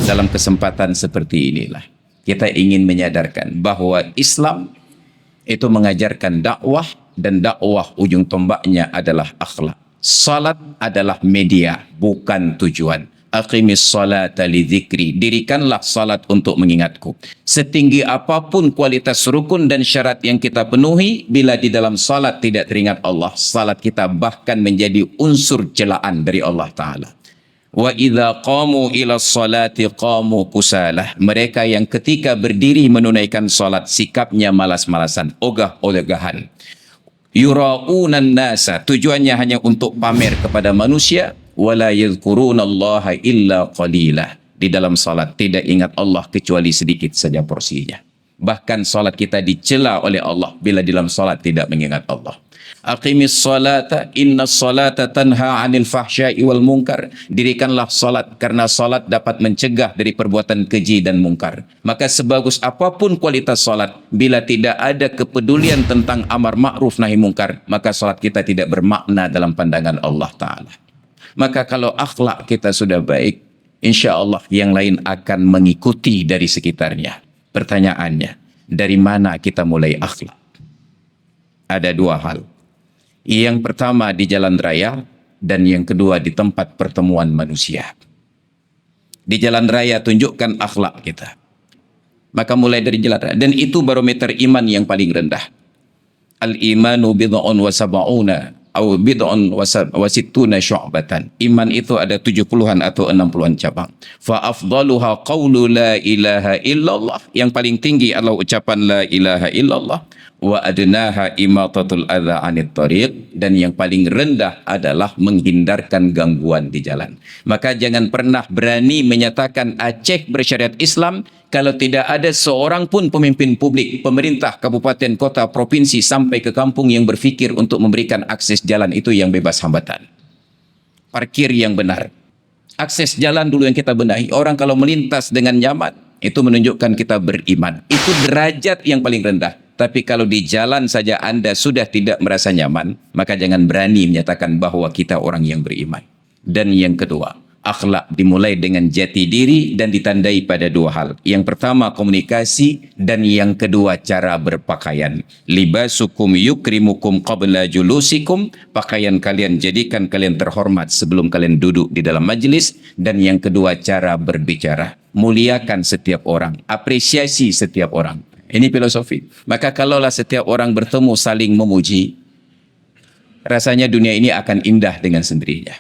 Dalam kesempatan seperti inilah kita ingin menyadarkan bahwa Islam itu mengajarkan dakwah, dan dakwah ujung tombaknya adalah akhlak. Salat adalah media, bukan tujuan. Aqimis salata li dzikri, dirikanlah salat untuk mengingatku. Setinggi apapun kualitas rukun dan syarat yang kita penuhi, bila di dalam salat tidak teringat Allah, salat kita bahkan menjadi unsur celaan dari Allah Ta'ala. Wa idza qamu ila sholati qamu kusalah, mereka yang ketika berdiri menunaikan salat sikapnya malas-malasan, ogah-ogahan. Yura'unan nasa, tujuannya hanya untuk pamer kepada manusia. Wala yadhkurunallaha illa qalilah, di dalam salat tidak ingat Allah kecuali sedikit saja porsinya. Bahkan salat kita dicela oleh Allah bila di dalam salat tidak mengingat Allah. Aqimis salata inna salata tanha 'anil fahsya'i wal munkar, dirikanlah salat karena salat dapat mencegah dari perbuatan keji dan mungkar. Maka sebagus apapun kualitas salat, bila tidak ada kepedulian tentang amar ma'ruf nahi mungkar, maka salat kita tidak bermakna dalam pandangan Allah Ta'ala. Maka kalau akhlak kita sudah baik, insya Allah yang lain akan mengikuti dari sekitarnya. Pertanyaannya, dari mana kita mulai akhlak? Ada dua hal. Yang pertama di jalan raya, dan yang kedua di tempat pertemuan manusia. Di jalan raya tunjukkan akhlak kita. Maka mulai dari jalan raya. Dan itu barometer iman yang paling rendah. Al-imanu bid'un wa sab'una atau bid'un wa sittuna syu'batan. Iman itu ada 70-an atau 60-an cabang. Fa afdaluha qawlu la ilaha illallah. Yang paling tinggi adalah ucapan la ilaha illallah. Wa adnaha imatatul adza 'anit thariq, dan yang paling rendah adalah menghindarkan gangguan di jalan. Maka jangan pernah berani menyatakan Aceh bersyariat Islam kalau tidak ada seorang pun pemimpin publik, pemerintah, kabupaten, kota, provinsi sampai ke kampung yang berfikir untuk memberikan akses jalan itu yang bebas hambatan. Parkir yang benar. Akses jalan dulu yang kita benahi. Orang kalau melintas dengan nyaman, itu menunjukkan kita beriman. Itu derajat yang paling rendah. Tapi kalau di jalan saja Anda sudah tidak merasa nyaman, maka jangan berani menyatakan bahwa kita orang yang beriman. Dan yang kedua, akhlak dimulai dengan jati diri dan ditandai pada dua hal. Yang pertama komunikasi, dan yang kedua cara berpakaian. Libasukum yukrimukum qabla julusikum, pakaian kalian jadikan kalian terhormat sebelum kalian duduk di dalam majlis. Dan yang kedua cara berbicara, muliakan setiap orang, apresiasi setiap orang. Ini filosofi. Maka kalaulah setiap orang bertemu saling memuji, rasanya dunia ini akan indah dengan sendirinya.